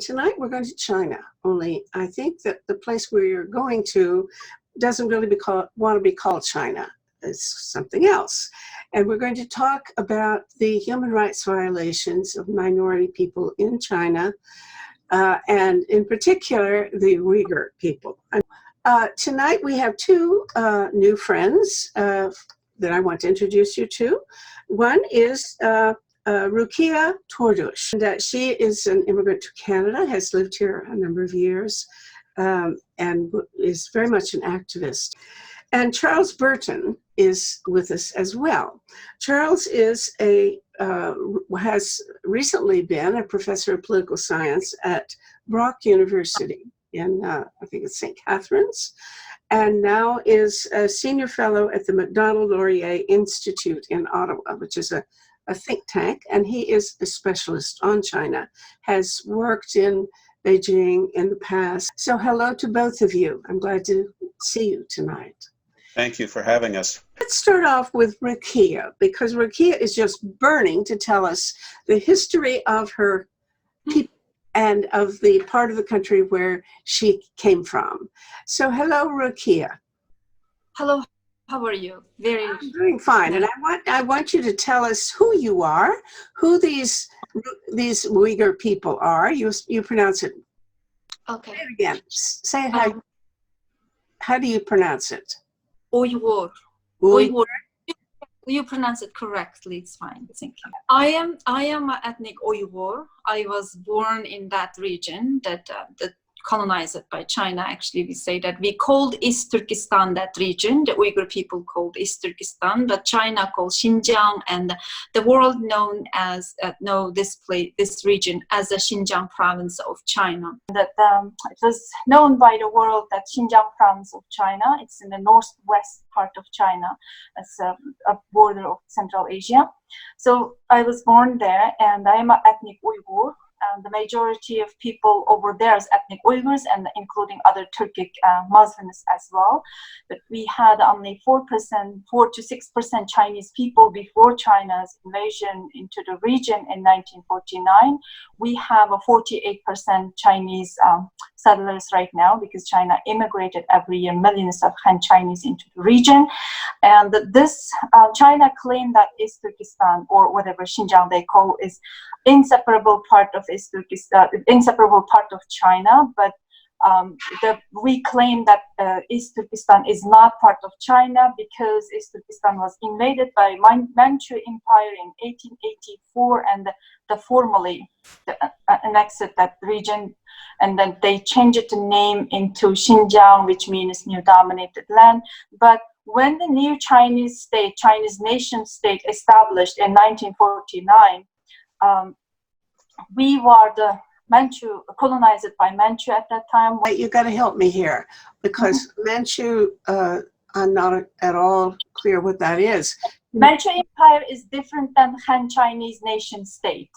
And tonight we're going to China, only I think that the place where you're going to doesn't really want to be called China. It's something else. And we're going to talk about the human rights violations of minority people in China, and in particular, the Uyghur people. Tonight we have two new friends that I want to introduce you to. One is Rukiye Turdush. And, she is an immigrant to Canada, has lived here a number of years, and is very much an activist. And Charles Burton is with us as well. Charles is has recently been a professor of political science at Brock University in, I think it's St. Catharines, and now is a senior fellow at the Macdonald-Laurier Institute in Ottawa, which is a think tank, and he is a specialist on China, has worked in Beijing in the past. So hello to both of you. I'm glad to see you tonight. Thank you for having us. Let's start off with Rukiye, because Rukiye is just burning to tell us the history of her people and of the part of the country where she came from. So hello, Rukiye. Hello, how are you? I'm doing fine, and I want you to tell us who you are, who these Uyghur people are. You pronounce it. Okay. Say it again. Say it how do you pronounce it? Uyghur. Uyghur. You pronounce it correctly. It's fine. Thank you. I am an ethnic Uyghur. I was born in that region that colonized by China. Actually, we say that we called East Turkestan that region. The Uyghur people called East Turkestan, but China called Xinjiang, and the world known as this region as the Xinjiang province of China. That it was known by the world that Xinjiang province of China. It's in the northwest part of China, as a border of Central Asia. So I was born there, and I am an ethnic Uyghur. The majority of people over there is ethnic Uyghurs, and including other Turkic Muslims as well. But we had only 4% to 6% Chinese people before China's invasion into the region in 1949. We have a 48% Chinese settlers right now, because China immigrated every year millions of Han Chinese into the region. And this China claimed that East Turkestan, or whatever Xinjiang they call, is inseparable part of East Turkestan, inseparable part of China. But we claim that East Turkestan is not part of China, because East Turkestan was invaded by Manchu Empire in 1884, and the formally annexed that region, and then they changed the name into Xinjiang, which means new dominated land. But when the new Chinese nation state established in 1949, we were the Manchu, colonized by Manchu at that time. Wait, you got to help me here, because Manchu, I'm not at all clear what that is. Manchu Empire is different than Han Chinese nation state.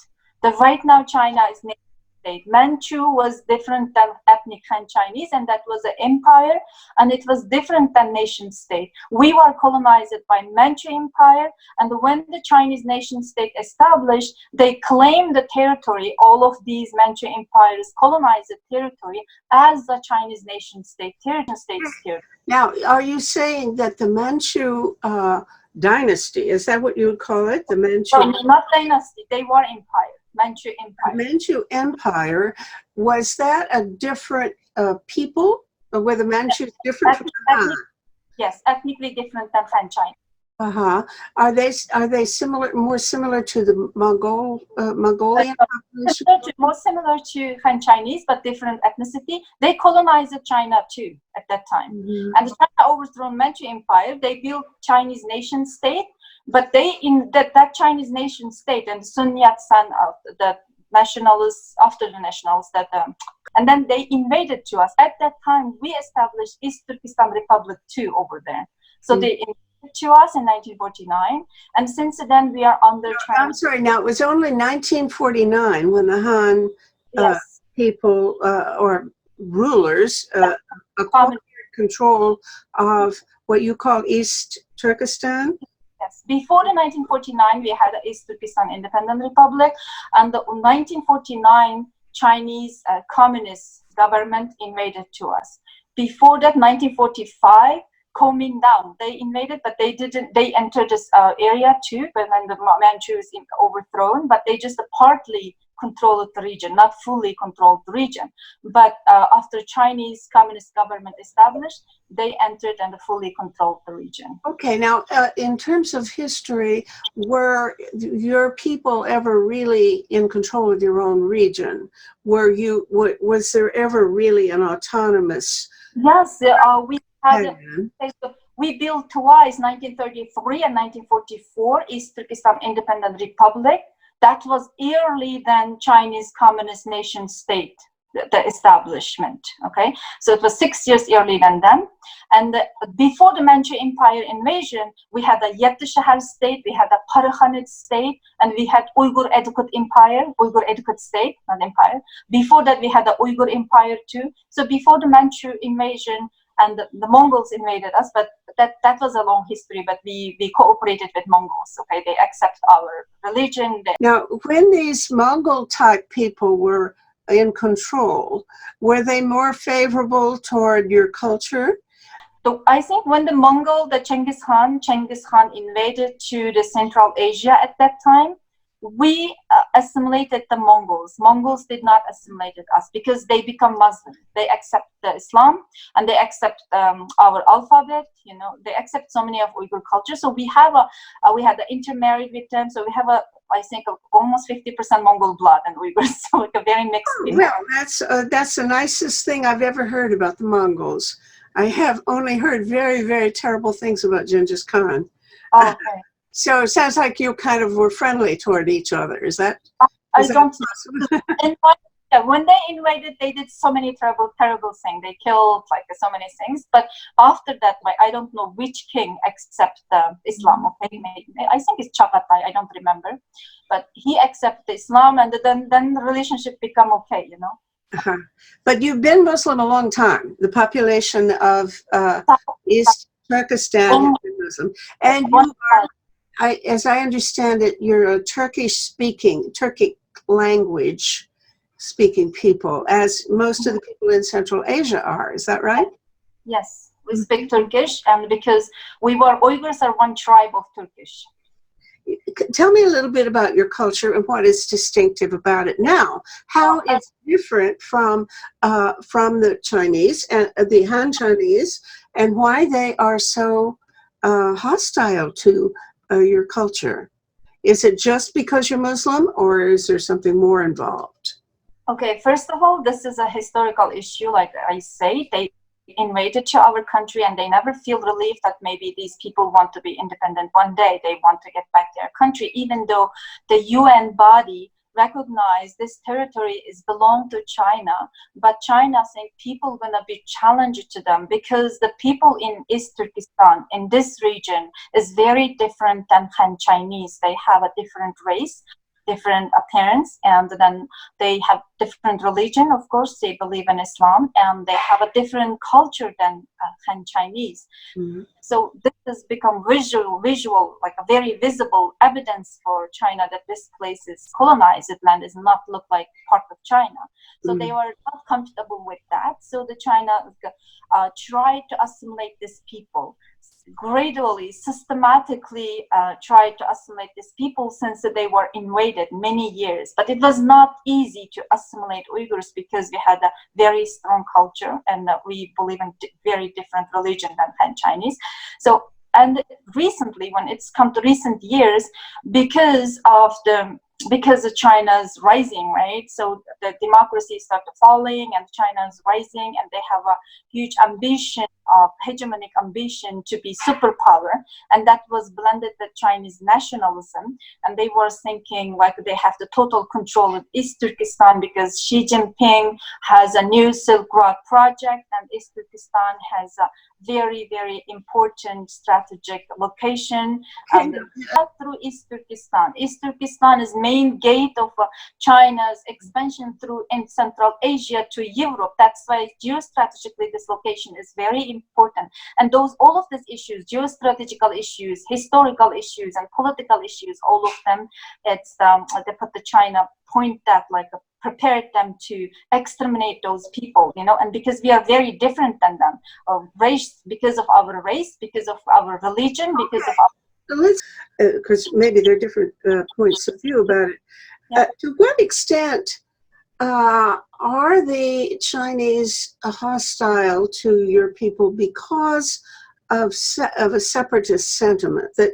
Right now China is nation state. Manchu was different than ethnic Han Chinese, and that was an empire, and it was different than nation state. We were colonized by Manchu Empire, and when the Chinese nation state established, they claimed the territory, all of these Manchu empires colonized territory, as the Chinese nation state territory. Now, are you saying that the Manchu dynasty, is that what you would call it? The Manchu? No, not dynasty, they were empire. Manchu Empire. Manchu Empire, was that a different people? Or were the Manchus different from Han? Yes, ethnically different than Han China. Are they similar, more similar to the Mongolian population? More similar to Han Chinese, but different ethnicity. They colonized China too at that time. And China overthrown Manchu Empire. They built Chinese nation state. But they, in that Chinese nation state, and Sun Yat-sen, the nationalists, after the nationals, and then they invaded to us. At that time, we established East Turkestan Republic too over there. So they invaded to us in 1949, and since then we are under China. I'm sorry, now it was only 1949 when the Han people or rulers acquired control of what you call East Turkestan? Yes. Before the 1949, we had the East Turkestan Independent Republic, and the 1949 Chinese communist government invaded to us. Before that, 1945, Kuomintang, they invaded, but they didn't. They entered this area too, but then the Manchus overthrown. But they just partly controlled the region, not fully controlled the region. But after Chinese communist government established, they entered and fully controlled the region. Okay, now in terms of history, were your people ever really in control of your own region? Was there ever really an autonomous? Yes, we had. We built twice, 1933 and 1944, East Turkestan Independent Republic. That was earlier than Chinese Communist nation state, the establishment, okay? So it was 6 years earlier than them. And before the Manchu Empire invasion, we had a Yettishahar state, we had a Parakhanate state, and we had Uyghur Edukut Empire, Uyghur Edukut state, not empire. Before that, we had the Uyghur Empire too. So before the Manchu invasion, and the Mongols invaded us, but that was a long history, but we cooperated with Mongols, okay? They accept our religion. Now, when these Mongol-type people were in control, were they more favorable toward your culture? So I think when the Genghis Khan invaded to the Central Asia at that time, we assimilated the Mongols. Mongols did not assimilate us because they become Muslim. They accept the Islam and they accept our alphabet. You know, they accept so many of Uyghur culture. So we had intermarried with them. So we have I think almost 50% Mongol blood and Uyghurs. So like a very mixed. Well, that's the nicest thing I've ever heard about the Mongols. I have only heard very, very terrible things about Genghis Khan. Oh, okay. So it sounds like you kind of were friendly toward each other. Is that? I don't know. And when they invaded, they did so many terrible things. They killed like so many things. But after that, I don't know which king accepted Islam. Okay, I think it's Chagatai. I don't remember, but he accepted Islam, and then the relationship become okay. You know. Uh-huh. But you've been Muslim a long time. The population of East Turkestan has been Muslim, and you are. As I understand it, you're a Turkic language speaking people, as most of the people in Central Asia are. Is that right? Yes, we speak Turkish, and because Uyghurs are one tribe of Turkish. Tell me a little bit about your culture and what is distinctive about it now. How it's different from the Chinese and the Han Chinese, and why they are so hostile to your culture. Is it just because you're Muslim, or is there something more involved? Okay, first of all, this is a historical issue. Like I say, they invaded to our country and they never feel relief that maybe these people want to be independent one day. They want to get back their country, even though the UN body recognize this territory is belong to China, but China think people gonna be challenged to them because the people in East Turkestan in this region is very different than Han Chinese. They have a different race, different appearance, and then they have different religion. Of course, they believe in Islam, and they have a different culture than Han Chinese. Mm-hmm. So this has become visual, like a very visible evidence for China that this place is colonized land, is not look like part of China. So mm-hmm. they were not comfortable with that. So the China tried to assimilate these people. Gradually, systematically tried to assimilate these people since they were invaded many years. But it was not easy to assimilate Uyghurs because we had a very strong culture and we believe in very different religion than Han Chinese. So, and recently, when it's come to recent years, because China's rising, right? So the democracy started falling and China's rising, and they have a huge ambition of hegemonic ambition to be superpower, and that was blended with Chinese nationalism, and they were thinking like they have the total control of East Turkestan because Xi Jinping has a new Silk Road project, and East Turkestan has a very, very important strategic location and through East Turkestan. East Turkestan is main gate of China's expansion through in Central Asia to Europe. That's why geostrategically this location is very important. And all of these issues, geostrategical issues, historical issues, and political issues, all of them, it's they put the China point that like prepared them to exterminate those people, and because we are very different than them, because of our race, because of our religion, because of our... Let's, because maybe there are different points of view about it. Yeah. To what extent are the Chinese hostile to your people because of a separatist sentiment that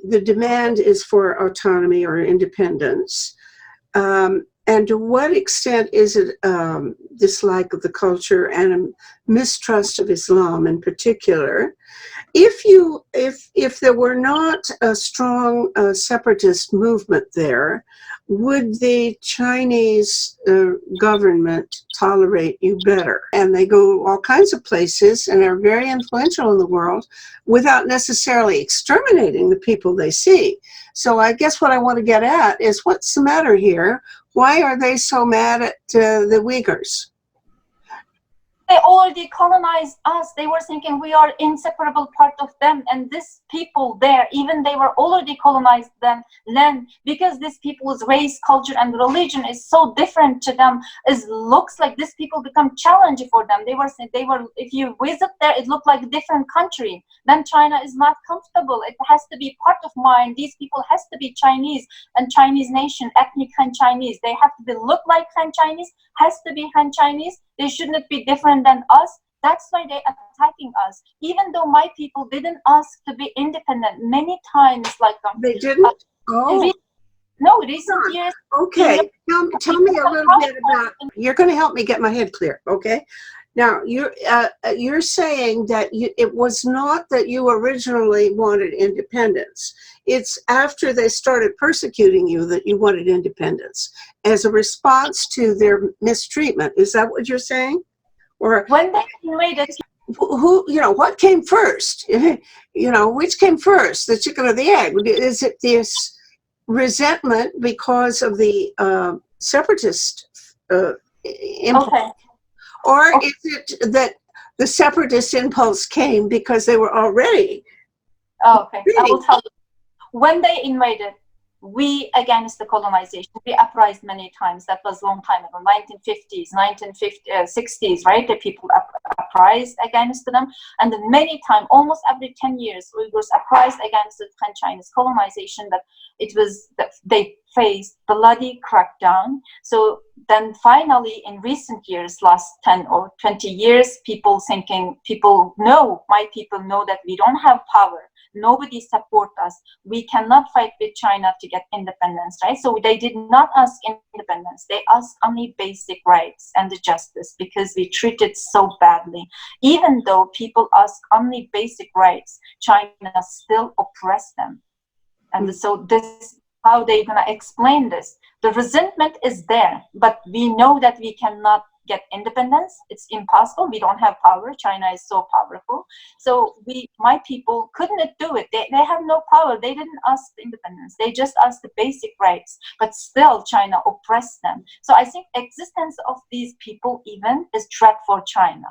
the demand is for autonomy or independence? And to what extent is it dislike of the culture and a mistrust of Islam in particular? If there were not a strong separatist movement there, would the Chinese government tolerate you better? And they go all kinds of places and are very influential in the world without necessarily exterminating the people they see. So I guess what I want to get at is, what's the matter here? Why are they so mad at the Uyghurs? They already colonized us. They were thinking we are inseparable part of them, and these people there, even they were already colonized then, because these people's race, culture, and religion is so different to them. It looks like these people become challenging for them. They were. If you visit there, it looked like a different country. Then China is not comfortable. It has to be part of mine. These people has to be Chinese and Chinese nation, ethnic Han Chinese. They have to look like Han Chinese. Has to be Han Chinese. They shouldn't be different than us. That's why they're attacking us. Even though my people didn't ask to be independent many times, like they didn't. Recent years. Okay, tell me a little bit about. You're going to help me get my head clear, okay? Now you're saying that it was not that you originally wanted independence. It's after they started persecuting you that you wanted independence as a response to their mistreatment. Is that what you're saying? Or when they invaded, what came first? Which came first, the chicken or the egg? Is it this resentment because of the separatist impulse? Okay. Or is it that the separatist impulse came because they were already? Okay, I will tell you. When they invaded, we against the colonization, we uprised many times. That was a long time ago, 1950s, 1960s, right? The people uprised against them. And then many times, almost every 10 years, Uyghurs uprised against the Chinese colonization, that they faced bloody crackdown. So then finally, in recent years, last 10 or 20 years, my people know that we don't have power. Nobody support us. We cannot fight with China to get independence, right? So they did not ask independence. They asked only basic rights and the justice, because we treated so badly. Even though people ask only basic rights, China still oppressed them. And so this, how they're gonna explain this? The resentment is there, but we know that we cannot get independence. It's impossible. We don't have power. China is so powerful. So my people couldn't do it. They have no power. They didn't ask independence. They just asked the basic rights, but still China oppressed them. So I think existence of these people even is threat for China.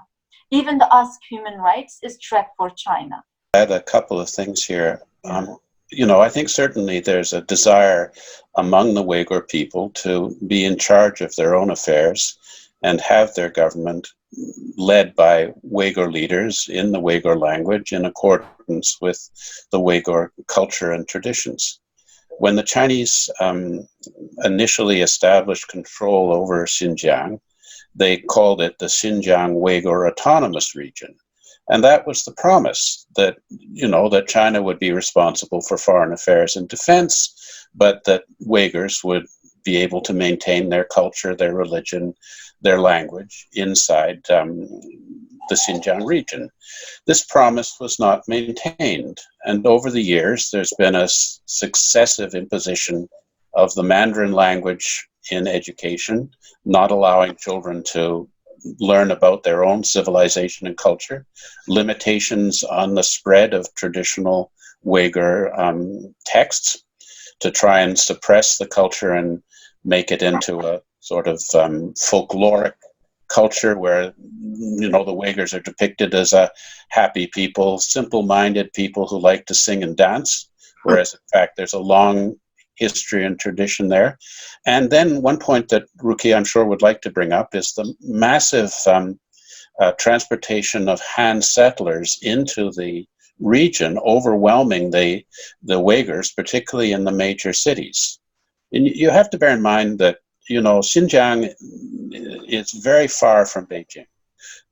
Even the ask human rights is threat for China. I had a couple of things here. I think certainly there's a desire among the Uyghur people to be in charge of their own affairs and have their government led by Uyghur leaders in the Uyghur language in accordance with the Uyghur culture and traditions. When the Chinese initially established control over Xinjiang, they called it the Xinjiang Uyghur Autonomous Region. And that was the promise that, that China would be responsible for foreign affairs and defense, but that Uyghurs would be able to maintain their culture, their religion, their language inside the Xinjiang region. This promise was not maintained. And over the years, there's been a successive imposition of the Mandarin language in education, not allowing children to learn about their own civilization and culture, limitations on the spread of traditional Uyghur texts to try and suppress the culture and make it into a sort of folkloric culture where, you know, the Uyghurs are depicted as a happy people, simple-minded people who like to sing and dance, whereas in fact there's a long history and tradition there. And then one point that Rukiye, I'm sure, would like to bring up is the massive transportation of Han settlers into the region, overwhelming the Uyghurs, particularly in the major cities. And you have to bear in mind that, you know, Xinjiang is very far from Beijing.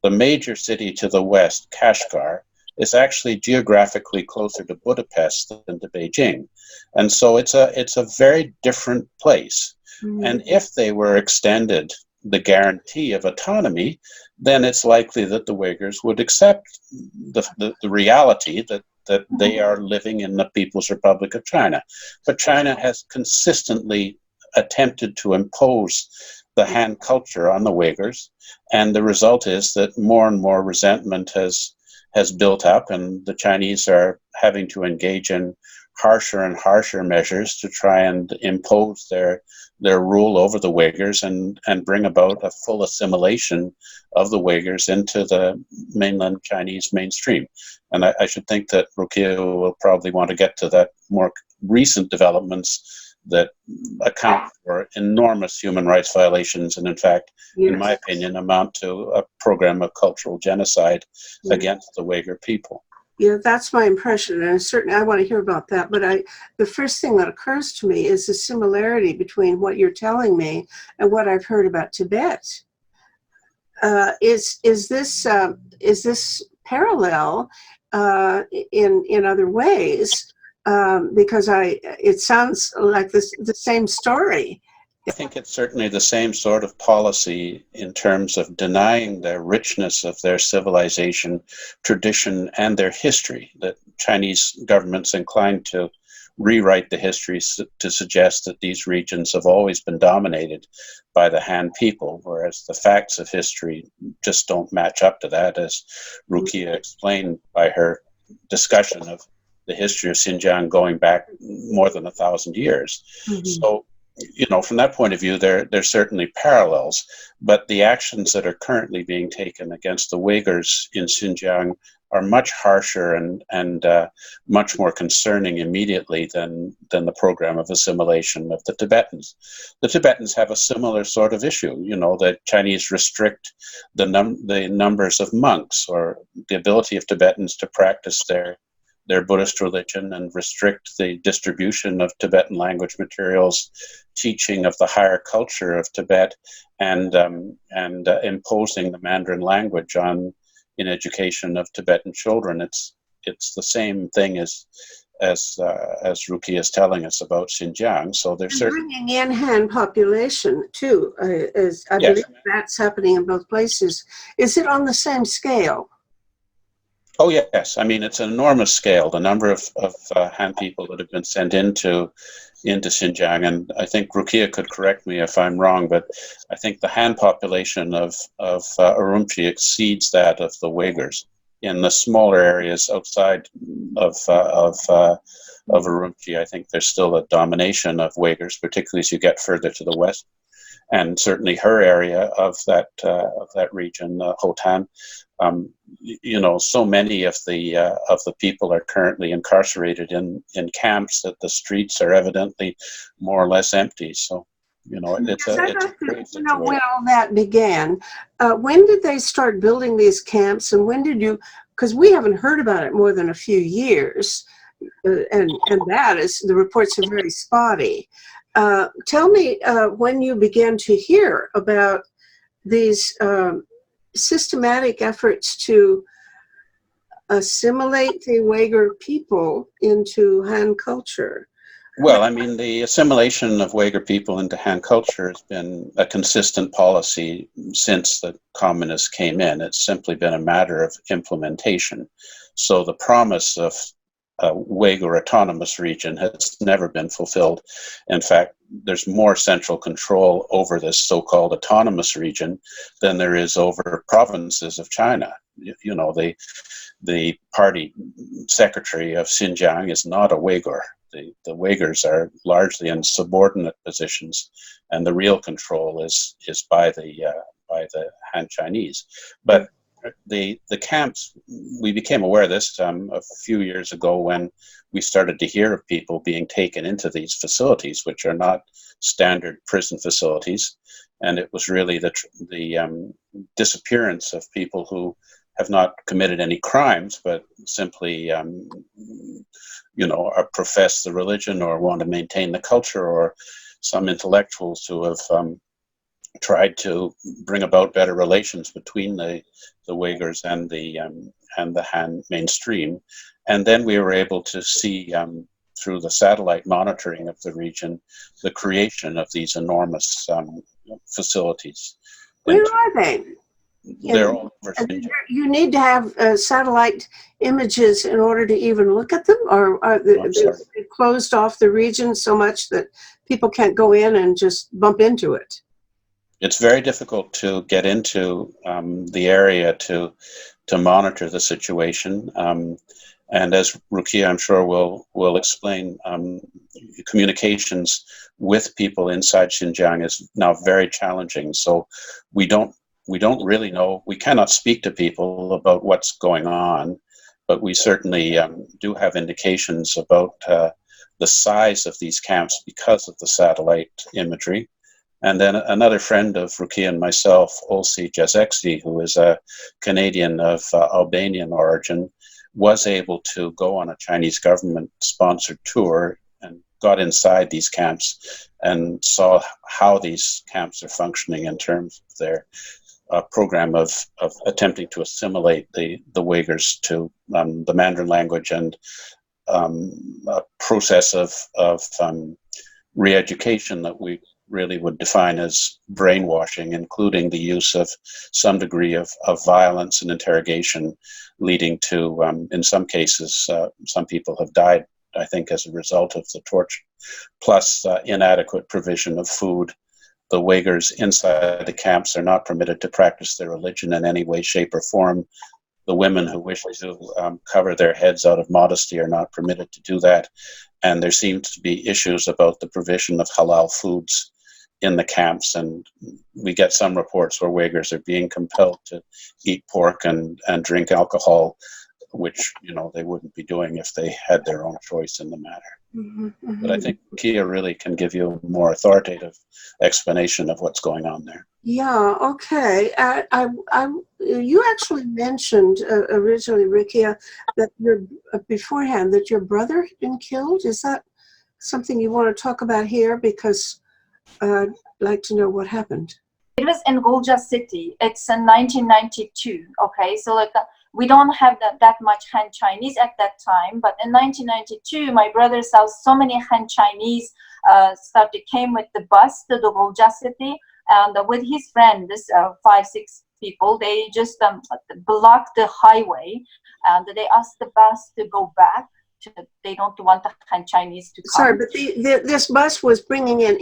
The major city to the west, Kashgar, is actually geographically closer to Budapest than to Beijing. And so it's a very different place. Mm-hmm. And if they were extended the guarantee of autonomy, then it's likely that the Uyghurs would accept the reality that they are living in the People's Republic of China. But China has consistently attempted to impose the Han culture on the Uyghurs, and the result is that more and more resentment has built up, and the Chinese are having to engage in harsher and harsher measures to try and impose their rule over the Uyghurs and bring about a full assimilation of the Uyghurs into the mainland Chinese mainstream. And I should think that Rukiye will probably want to get to that more recent developments that account for enormous human rights violations and, in fact, yes, in my opinion, amount to a program of cultural genocide, yes, against the Uyghur people. Yeah, that's my impression, and certainly I want to hear about that. But the first thing that occurs to me is the similarity between what you're telling me and what I've heard about Tibet. Is this parallel in other ways? Because it sounds like the same story. I think it's certainly the same sort of policy in terms of denying the richness of their civilization, tradition, and their history, that Chinese government's inclined to rewrite the history to suggest that these regions have always been dominated by the Han people, whereas the facts of history just don't match up to that, as Rukiye explained by her discussion of the history of Xinjiang going back more than 1,000 years. Mm-hmm. So, you know, from that point of view, there's certainly parallels, but the actions that are currently being taken against the Uyghurs in Xinjiang are much harsher and much more concerning immediately than the program of assimilation of the Tibetans. The Tibetans have a similar sort of issue. You know, the Chinese restrict the numbers of monks, or the ability of Tibetans to practice their Buddhist religion, and restrict the distribution of Tibetan language materials, teaching of the higher culture of Tibet, and imposing the Mandarin language in education of Tibetan children. It's the same thing as Rukiye is telling us about Xinjiang. So there's bringing in Han population too, as I believe that's happening in both places. Is it on the same scale? Oh, yes. I mean, it's an enormous scale, the number of Han people that have been sent into Xinjiang. And I think Rukiye could correct me if I'm wrong, but I think the Han population of Urumqi exceeds that of the Uyghurs. In the smaller areas outside of Urumqi, I think there's still a domination of Uyghurs, particularly as you get further to the west. And certainly her area of that region, Hotan, you know, so many of the people are currently incarcerated in camps that the streets are evidently more or less empty. So, you know, it's a great situation. Know when all that began. When did they start building these camps, and when did you? Because we haven't heard about it more than a few years, and that is, the reports are very spotty. Tell me when you began to hear about these systematic efforts to assimilate the Uyghur people into Han culture. Well, I mean, the assimilation of Uyghur people into Han culture has been a consistent policy since the communists came in. It's simply been a matter of implementation. So the promise of a Uyghur autonomous region has never been fulfilled. In fact, there's more central control over this so-called autonomous region than there is over provinces of China. You know, the party secretary of Xinjiang is not a Uyghur. The Uyghurs are largely in subordinate positions, and the real control is by the Han Chinese. But the camps, we became aware of this a few years ago when we started to hear of people being taken into these facilities, which are not standard prison facilities. And it was really the disappearance of people who have not committed any crimes, but simply, profess the religion or want to maintain the culture, or some intellectuals who have tried to bring about better relations between the Uighurs and the Han mainstream. And then we were able to see through the satellite monitoring of the region the creation of these enormous facilities. Where are they? They're all over Xinjiang. You need to have satellite images in order to even look at them, or are they closed off the region so much that people can't go in and just bump into it? It's very difficult to get into the area to monitor the situation. And as Rukiye, I'm sure, will explain, communications with people inside Xinjiang is now very challenging. So we don't really know. We cannot speak to people about what's going on, but we certainly do have indications about the size of these camps because of the satellite imagery. And then another friend of Rukiye and myself, Olsi Jazekci, who is a Canadian of Albanian origin, was able to go on a Chinese government-sponsored tour and got inside these camps and saw how these camps are functioning in terms of their program of attempting to assimilate the Uighurs to the Mandarin language, and a process of re-education that we really would define as brainwashing, including the use of some degree of violence and interrogation, leading to, in some cases, some people have died, I think, as a result of the torture, plus inadequate provision of food. The Uighurs inside the camps are not permitted to practice their religion in any way, shape, or form. The women who wish to cover their heads out of modesty are not permitted to do that. And there seems to be issues about the provision of halal foods in the camps, and we get some reports where Uighurs are being compelled to eat pork and drink alcohol, which they wouldn't be doing if they had their own choice in the matter. Mm-hmm, mm-hmm. But I think Kia really can give you a more authoritative explanation of what's going on there. Yeah. Okay. You actually mentioned originally, Rukiye, that beforehand that your brother had been killed. Is that something you want to talk about here? Because I'd like to know what happened. It was in Gulja city. It's in 1992. Okay, so we don't have that much Han Chinese at that time, but in 1992, my brother saw so many Han Chinese came with the bus to the Gulja city, and with his friend, this 5-6 people, they just blocked the highway, and they asked the bus to go back. They don't want the Han Chinese to come. Sorry, but this bus was bringing in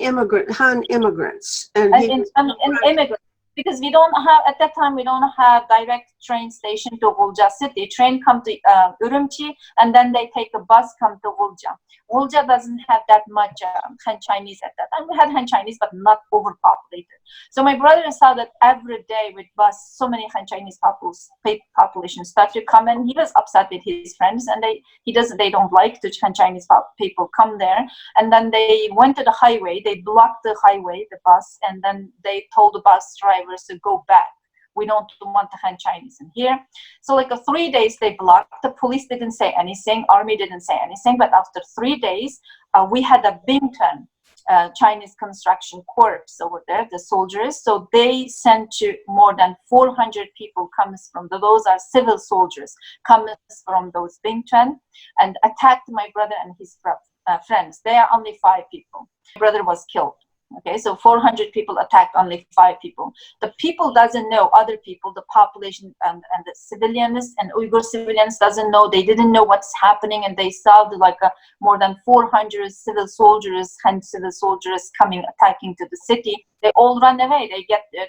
Han immigrants. And immigrants. Because we don't have, at that time, we don't have direct train station to Gulja city. Train come to Urumqi, and then they take a bus come to Gulja. Gulja doesn't have that much Han Chinese at that time. We had Han Chinese, but not overpopulated. So my brother saw that every day with bus, so many Han Chinese population start to come, and he was upset with his friends, and they don't like the Han Chinese people come there. And then they went to the highway, they blocked the highway, the bus, and then they told the bus drivers to go back. We don't want the Han Chinese in here. So 3 days they blocked. The police didn't say anything, army didn't say anything, but after 3 days, we had a Bington Chinese construction corps over there, the soldiers. So they sent to more than 400 people comes from those are civil soldiers, comes from those Bington, and attacked my brother and his friends. They are only 5 people. My brother was killed. Okay, so 400 people attacked only 5 people. The people doesn't know, other people, the population and the civilians and Uyghur civilians doesn't know. They didn't know what's happening, and they saw more than 400 civil soldiers and civil soldiers coming, attacking to the city. They all run away.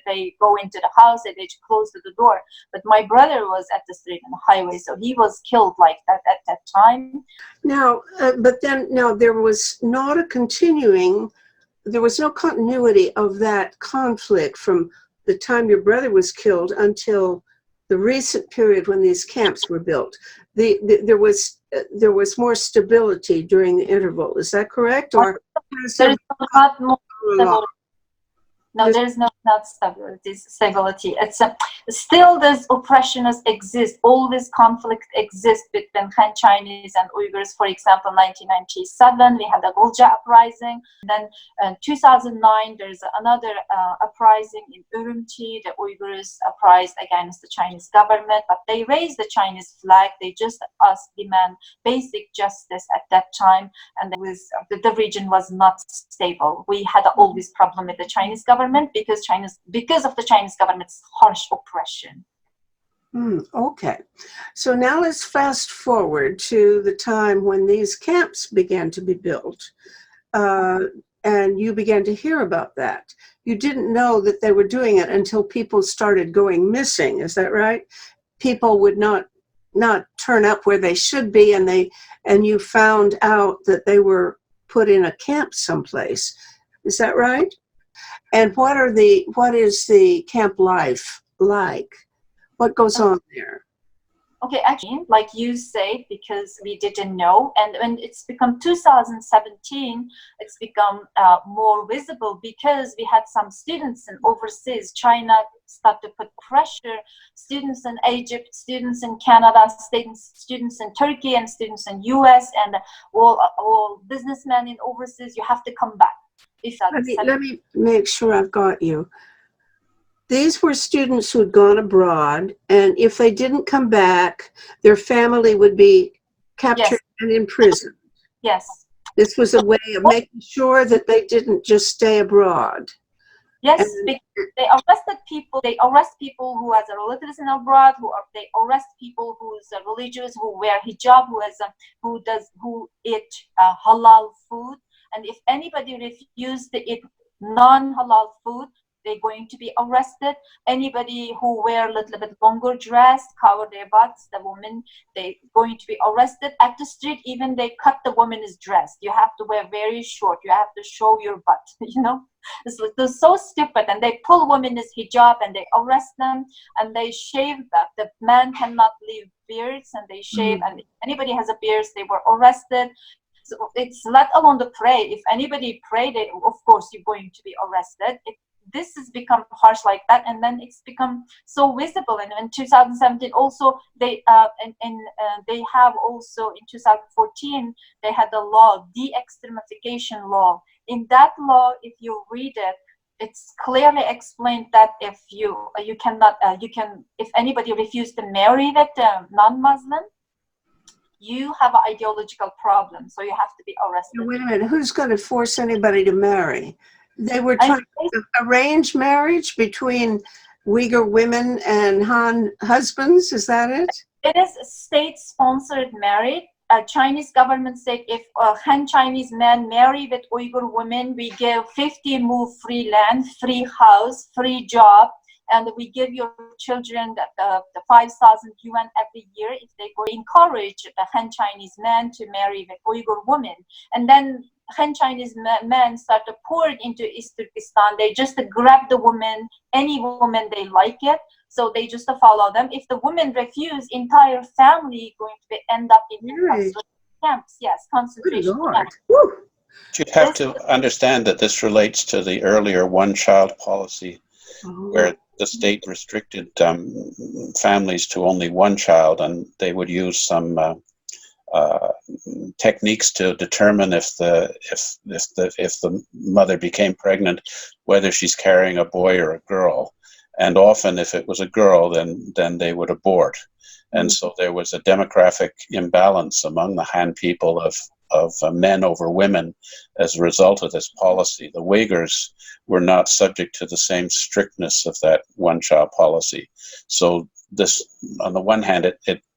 They go into the house, they close the door. But my brother was at the street and the highway, so he was killed like that at that time. Now, there was not a continuing. There was no continuity of that conflict from the time your brother was killed until the recent period when these camps were built. There was more stability during the interval. Is that correct? Or has There there is not more been a lot? No, there's not stability. It's still this oppression exists. All this conflict exists between Han Chinese and Uyghurs. For example, 1997 we had the Gulja uprising. Then in 2009 there's another uprising in Urumqi. The Uyghurs uprised against the Chinese government, but they raised the Chinese flag. They just demand basic justice at that time, and the region was not stable. We had always problem with the Chinese government because of the Chinese government's harsh oppression. Okay, so now let's fast forward to the time when these camps began to be built, and you began to hear about that. You didn't know that they were doing it until people started going missing. Is that right? People would not turn up where they should be, and you found out that they were put in a camp someplace. Is that right? And what is the camp life like? What goes on there? Okay, actually, like you say, because we didn't know, and when it's become 2017, it's become more visible because we had some students in overseas. China started to put pressure. Students in Egypt, students in Canada, students in Turkey, and students in US, and all businessmen in overseas. You have to come back. Let me make sure I've got you. These were students who had gone abroad, and if they didn't come back, their family would be captured and imprisoned. Yes. This was a way of making sure that they didn't just stay abroad. Yes, because they arrested people. They arrest people who has relatives in abroad. They arrest people who's religious, who wear hijab, who eat halal food. And if anybody refuses to eat non-halal food, they're going to be arrested. Anybody who wear a little bit longer dress, cover their butts, the woman, they're going to be arrested. At the street, even they cut the woman's dress. You have to wear very short. You have to show your butt, you know. They're so stupid. And they pull women's hijab and they arrest them and they shave that. The man cannot leave beards and they shave. And if anybody has a beard, they were arrested. So it's let alone to pray. If anybody pray, of course you're going to be arrested. This has become harsh like that, and then it's become so visible. And in 2017, also they have also in 2014 they had the law, de-extremification law. In that law, if you read it, it's clearly explained that if if anybody refuses to marry with a non-Muslim, you have an ideological problem, so you have to be arrested. Now, wait a minute, who's going to force anybody to marry? They were trying to arrange marriage between Uyghur women and Han husbands, is that it? It is a state-sponsored marriage. Chinese government said if Han Chinese men marry with Uyghur women, we give 50 move free land, free house, free job, and we give your children the 5,000 yuan every year if they go encourage the Han Chinese men to marry with Uyghur women. And then Han Chinese men started pouring into East Turkestan. They just grab the woman, any woman they like it, so they just follow them. If the women refuse, entire family going to end up in camps. Yes, concentration camps. You have to understand that this relates to the earlier one-child policy, where the state restricted families to only one child, and they would use some techniques to determine if the mother became pregnant, whether she's carrying a boy or a girl. And often, if it was a girl, then they would abort. And so there was a demographic imbalance among the Han people of men over women as a result of this policy. The Uighurs were not subject to the same strictness of that one-child policy. So this, on the one hand,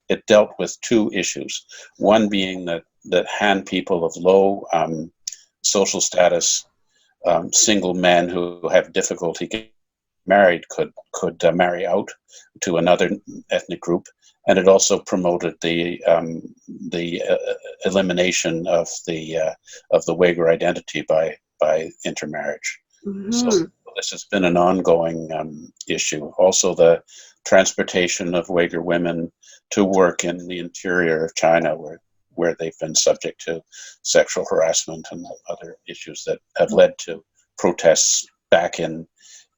it dealt with two issues. One being that Han people of low social status, single men who have difficulty getting married could marry out to another ethnic group, and it also promoted the elimination of the Uyghur identity by intermarriage. So this has been an ongoing issue. Also, the transportation of Uyghur women to work in the interior of China, where they've been subject to sexual harassment and other issues that have led to protests back in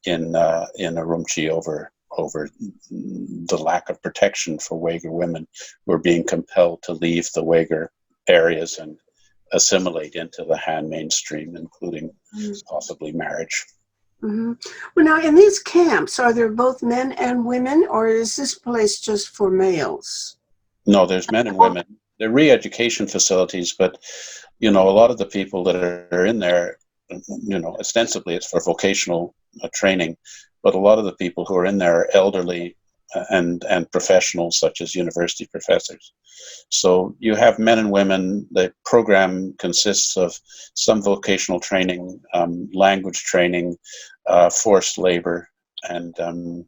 Urumqi over the lack of protection for Uyghur women who are being compelled to leave the Uyghur areas and assimilate into the Han mainstream, including possibly marriage. Mm-hmm. Well, now in these camps, are there both men and women, or is this place just for males? No, there's men and women. They're re-education facilities, but a lot of the people that are in there, ostensibly it's for vocational training, but a lot of the people who are in there are elderly and professionals, such as university professors. So you have men and women. The program consists of some vocational training, language training, forced labor, and no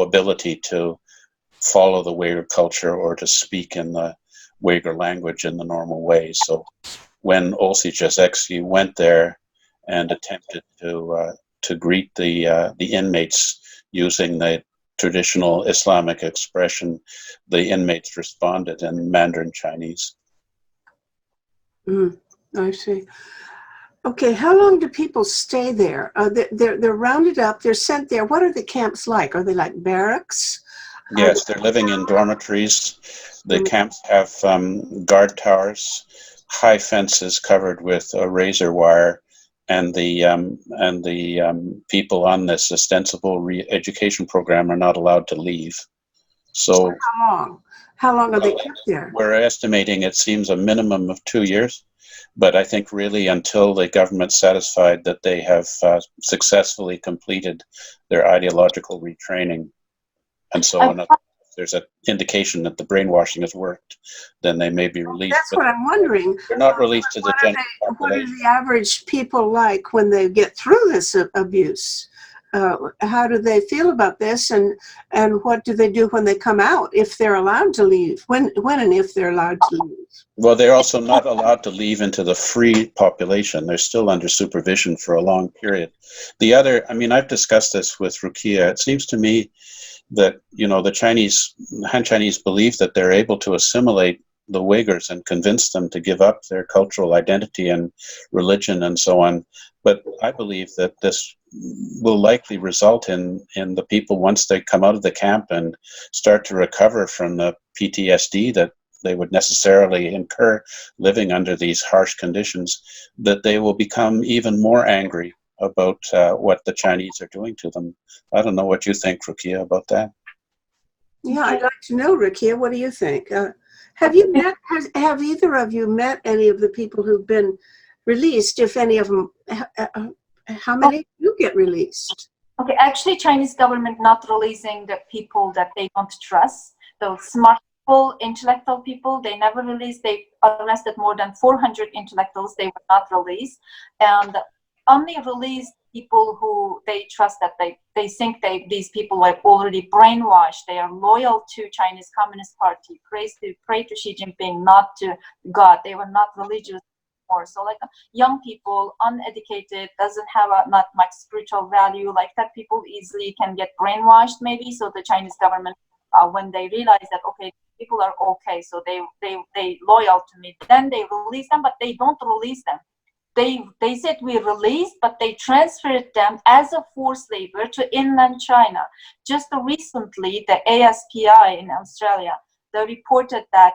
ability to follow the Uyghur culture or to speak in the Uyghur language in the normal way. So when Olsi Jasekski went there and attempted to greet the inmates using the traditional Islamic expression, the inmates responded in Mandarin Chinese. I see. Okay, how long do people stay there? They're rounded up, they're sent there. What are the camps like? Are they like barracks? Yes, they're living in dormitories. The camps have guard towers, high fences covered with razor wire, and the people on this ostensible re-education program are not allowed to leave. So how long? How long are they kept there? We're estimating it seems a minimum of 2 years, but I think really until the government's satisfied that they have successfully completed their ideological retraining. And so if there's an indication that the brainwashing has worked, then they may be released. That's what I'm wondering. They're not released to the general population. What are the average people like when they get through this abuse? How do they feel about this, and what do they do when they come out, if they're allowed to leave? When and if they're allowed to leave? Well, they're also not allowed to leave into the free population. They're still under supervision for a long period. The other, I've discussed this with Rukiye. It seems to me that, the Han Chinese believe that they're able to assimilate the Uyghurs and convince them to give up their cultural identity and religion and so on. But I believe that this will likely result in the people, once they come out of the camp and start to recover from the PTSD that they would necessarily incur living under these harsh conditions, that they will become even more angry about what the Chinese are doing to them. I don't know what you think, Rukiye, about that. Yeah, I'd like to know, Rukiye, what do you think? Have either of you met any of the people who've been released, if any of them, how many do get released? Okay, actually, Chinese government not releasing the people that they don't trust. Those smart people, intellectual people, they never released. They arrested more than 400 intellectuals. They were not released. And only released people who they trust, that they think these people are already brainwashed. They are loyal to Chinese Communist Party, pray to Xi Jinping, not to God. They were not religious anymore. So like young people, uneducated, doesn't have not much spiritual value, like that people easily can get brainwashed maybe. So the Chinese government, when they realize that, okay, people are okay, so they loyal to me, then they release them, but they don't release them. They said we released, but they transferred them as a forced labor to inland China. Just recently, the ASPI in Australia, they reported that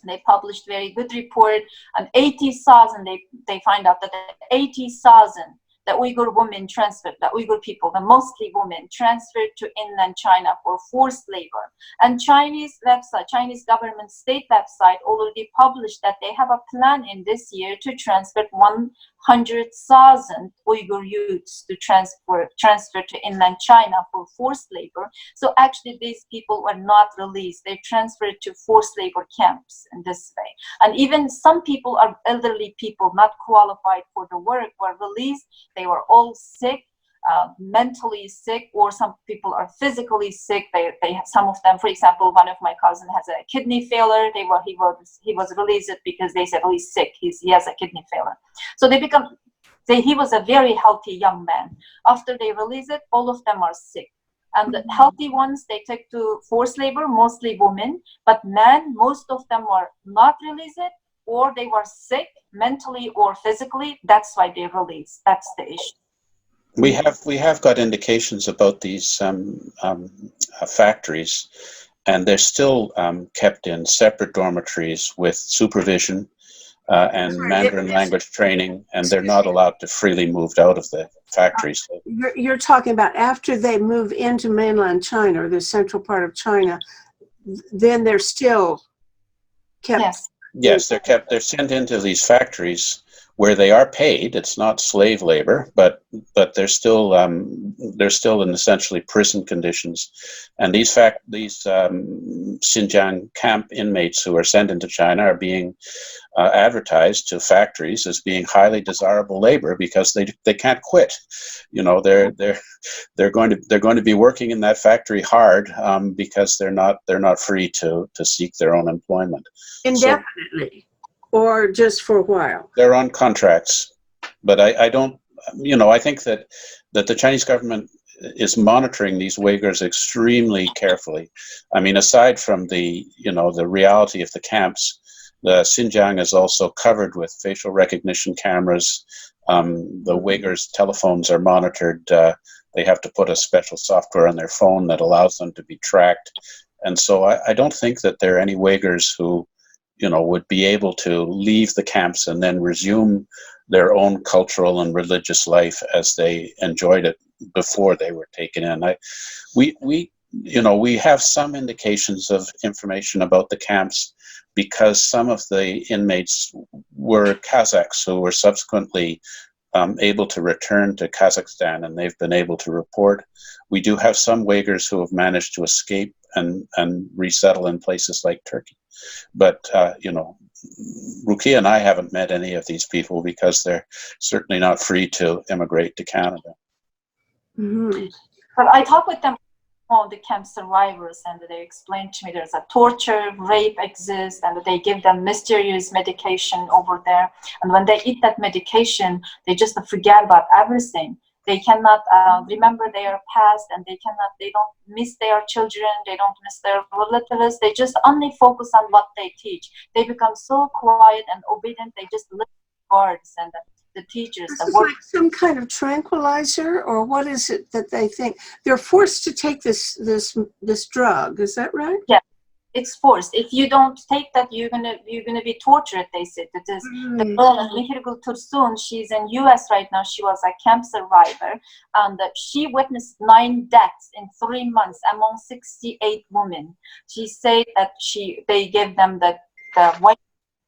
they published very good report on 80,000. They find out that 80,000 the Uyghur women transferred, the Uyghur people, the mostly women, transferred to inland China for forced labor. And Chinese website, Chinese government state website already published that they have a plan in this year to transfer 100,000 Uyghur youths to transfer to inland China for forced labor. So actually these people were not released. They transferred to forced labor camps in this way. And even some people are elderly people, not qualified for the work, were released. They were all sick, mentally sick, or some people are physically sick. They some of them, for example, one of my cousins has a kidney failure. He was released because they said, oh, he's sick. He has a kidney failure. So they become he was a very healthy young man. After they release it, all of them are sick. And the healthy ones, they take to forced labor, mostly women. But men, most of them were not released, or they were sick mentally or physically. That's why they released. That's the issue. We have got indications about these factories, and they're still kept in separate dormitories with supervision and Mandarin language training, and they're not allowed to freely move out of the factories. You're talking about after they move into mainland China, or the central part of China, then they're still kept. Yes. Yes, they're sent into these factories where they are paid. It's not slave labor, but they're still in essentially prison conditions. And these Xinjiang camp inmates who are sent into China are being advertised to factories as being highly desirable labor because they can't quit. You know, they're going to be working in that factory hard because they're not free to seek their own employment Indefinitely, or just for a while. They're on contracts, but I don't. You know, I think that the Chinese government is monitoring these Uyghurs extremely carefully. I mean, aside from the reality of the camps, the Xinjiang is also covered with facial recognition cameras. The Uyghurs' telephones are monitored. They have to put a special software on their phone that allows them to be tracked. And so I don't think that there are any Uyghurs who, would be able to leave the camps and then resume their own cultural and religious life as they enjoyed it before they were taken in. We have some indications of information about the camps because some of the inmates were Kazakhs who were subsequently able to return to Kazakhstan, and they've been able to report. We do have some Uyghurs who have managed to escape and resettle in places like Turkey. But, Rukiye and I haven't met any of these people because they're certainly not free to immigrate to Canada. Mm-hmm. But I talked with them on the camp survivors, and they explained to me there's a torture, rape exists, and they give them mysterious medication over there. And when they eat that medication, they just forget about everything. They cannot remember their past, and they don't miss their children, they don't miss their relatives. They just only focus on what they teach. They become so quiet and obedient. They just listen to words and the teachers. This is like some kind of tranquilizer, or what is it that they think? They're forced to take this drug. Is that right? Yeah, it's forced. If you don't take that, you're gonna be tortured. They said that is the girl Rukiye Turdush. She's in U.S. right now. She was a camp survivor, and she witnessed 9 deaths in 3 months among 68 women. She said that they gave them the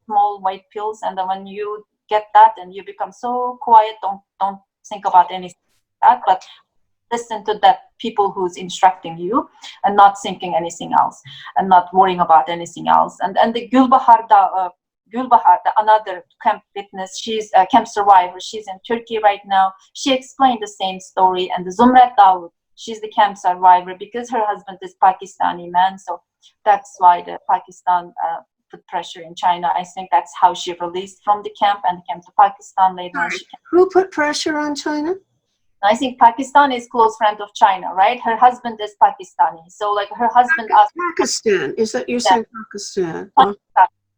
small white pills, and then when you get that and you become so quiet, don't think about anything like that, but listen to that people who's instructing you and not thinking anything else and not worrying about anything else. And the Gulbahar, another camp witness, she's a camp survivor. She's in Turkey right now. She explained the same story. And the Zumrat Dawood, she's the camp survivor because her husband is Pakistani man. So that's why the Pakistan put pressure in China. I think that's how she released from the camp and came to Pakistan later on. Who put pressure on China? I think Pakistan is close friend of China, right? Her husband is Pakistani. So like her husband asked Pakistan. Is that you're saying Pakistan?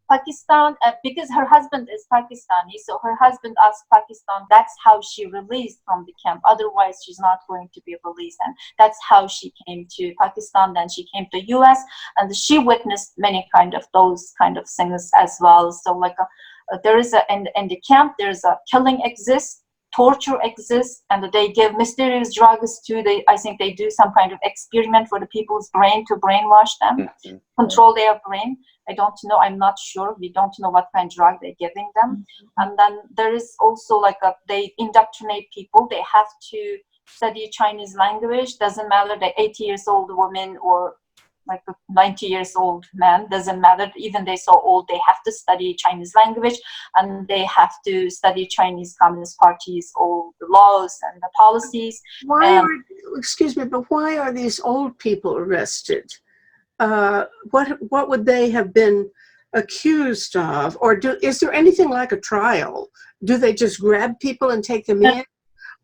Pakistan, because her husband is Pakistani, so her husband asked Pakistan. That's how she released from the camp. Otherwise, she's not going to be released. And that's how she came to Pakistan. Then she came to US, and she witnessed many those kind of things as well. So like there is in the camp, there's a killing exists, torture exists, and they give mysterious drugs to I think they do some kind of experiment for the people's brain to brainwash them, control their brain. I don't know, I'm not sure. We don't know what kind of drug they're giving them. And then there is also they indoctrinate people. They have to study Chinese language. Doesn't matter the 80 years old woman or like a 90 years old man, doesn't matter. Even they so old, they have to study Chinese language, and they have to study Chinese Communist Party's all the laws and the policies. Excuse me, but why are these old people arrested? What would they have been accused of? Or is there anything like a trial do they just grab people and take them in,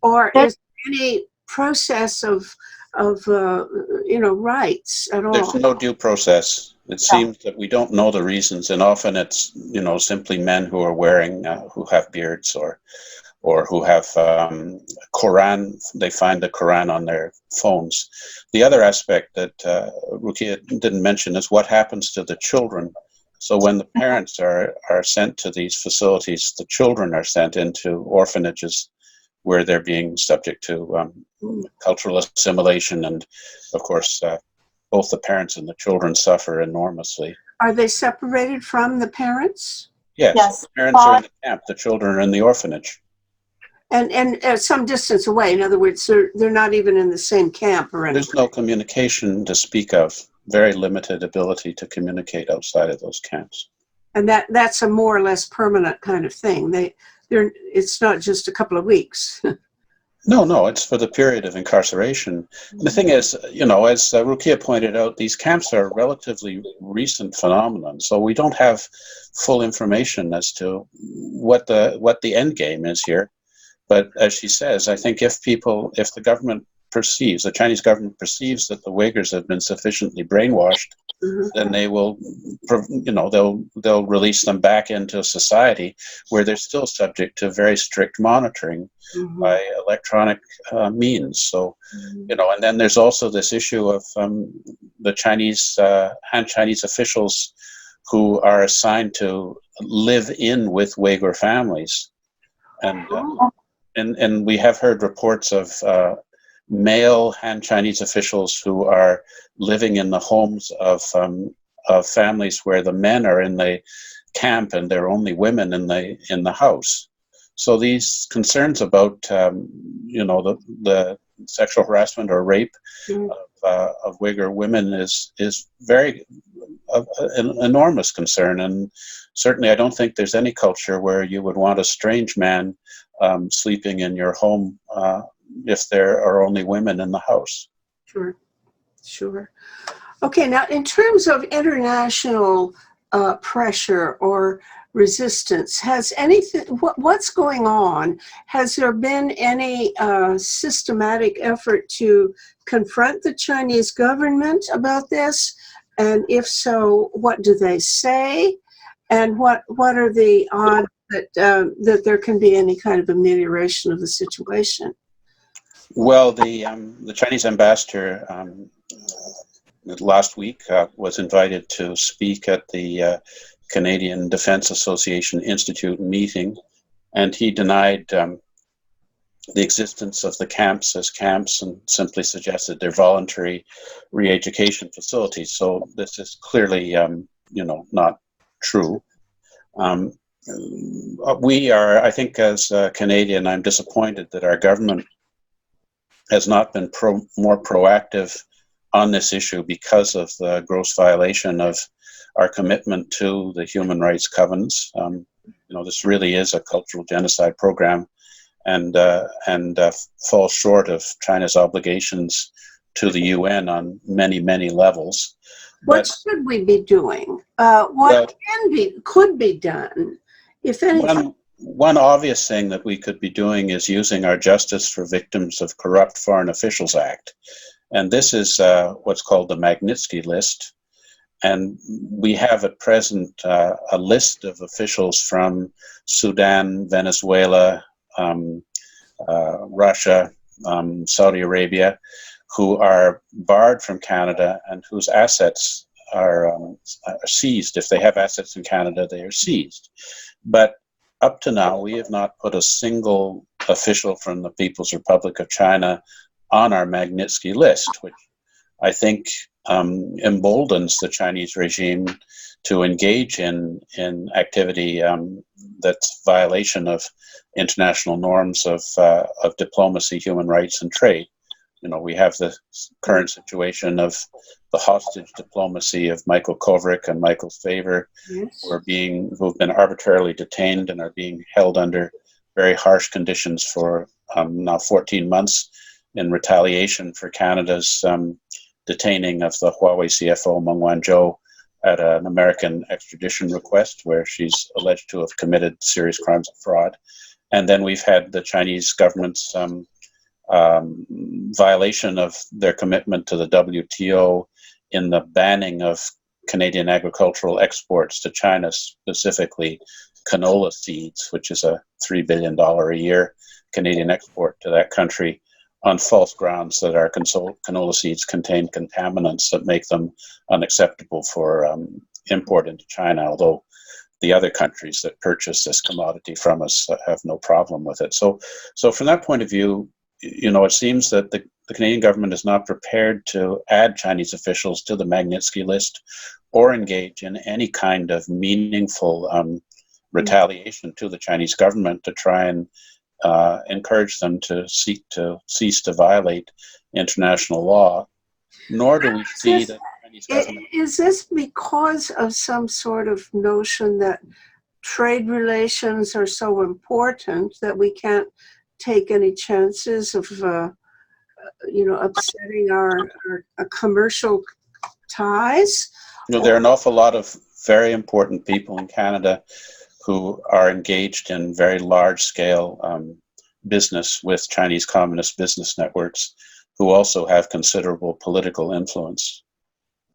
or is there any process of rights at all? There's no due process. It seems that we don't know the reasons, and often it's simply men who are wearing who have beards or who have Quran. They find the Quran on their phones. The other aspect that Rukiye didn't mention is what happens to the children. So when the parents are sent to these facilities, the children are sent into orphanages where they're being subject to cultural assimilation, and of course both the parents and the children suffer enormously. Are they separated from the parents? Yes. The parents are in the camp, the children are in the orphanage. And some distance away. In other words, they're not even in the same camp or anything. There's no communication to speak of. Very limited ability to communicate outside of those camps. And that's a more or less permanent kind of thing. It's not just a couple of weeks. No, it's for the period of incarceration. And the thing is, as Rukiye pointed out, these camps are a relatively recent phenomenon, so we don't have full information as to what the end game is here. But as she says, I think if the government perceives, the Chinese government perceives that the Uyghurs have been sufficiently brainwashed, then they will, they'll release them back into society where they're still subject to very strict monitoring by electronic means. So, and then there's also this issue of the Chinese, Han Chinese officials who are assigned to live in with Uyghur families. And we have heard reports of male Han Chinese officials who are living in the homes of families where the men are in the camp and there are only women in the house. So these concerns about the sexual harassment or rape of Uyghur women is very an enormous concern, and certainly I don't think there's any culture where you would want a strange man sleeping in your home if there are only women in the house. Sure. Okay, now in terms of international pressure or resistance, has anything, what's going on? Has there been any systematic effort to confront the Chinese government about this? And if so, what do they say? And what are the odds that there can be any kind of amelioration of the situation? Well, the Chinese ambassador last week was invited to speak at the Canadian Defence Association Institute meeting, and he denied the existence of the camps as camps and simply suggested they're voluntary re-education facilities. So this is clearly, not true. We are, I think, as a Canadian, I'm disappointed that our government has not been more proactive on this issue because of the gross violation of our commitment to the human rights covenants. This really is a cultural genocide program, and falls short of China's obligations to the UN on many, many levels. What should we be doing? What could be done, if anything? One obvious thing that we could be doing is using our Justice for Victims of Corrupt Foreign Officials Act. And this is what's called the Magnitsky List. And we have at present a list of officials from Sudan, Venezuela, Russia, Saudi Arabia, who are barred from Canada and whose assets are seized. If they have assets in Canada, they are seized. But up to now, we have not put a single official from the People's Republic of China on our Magnitsky List, which I think emboldens the Chinese regime to engage in activity that's violation of international norms of diplomacy, human rights, and trade. We have the current situation of the hostage diplomacy of Michael Kovrig and Michael Favor, who've been arbitrarily detained and are being held under very harsh conditions for now 14 months in retaliation for Canada's detaining of the Huawei CFO Meng Wanzhou at an American extradition request where she's alleged to have committed serious crimes of fraud. And then we've had the Chinese government's violation of their commitment to the WTO in the banning of Canadian agricultural exports to China, specifically canola seeds, which is a $3 billion a year Canadian export to that country, on false grounds that our canola seeds contain contaminants that make them unacceptable for import into China, although the other countries that purchase this commodity from us have no problem with it. So from that point of view, it seems that the Canadian government is not prepared to add Chinese officials to the Magnitsky list or engage in any kind of meaningful retaliation to the Chinese government to try and encourage them to cease to violate international law, nor do we see that the Chinese government... Is this because of some sort of notion that trade relations are so important that we can't take any chances of, upsetting our commercial ties? There are an awful lot of very important people in Canada who are engaged in very large-scale business with Chinese communist business networks, who also have considerable political influence.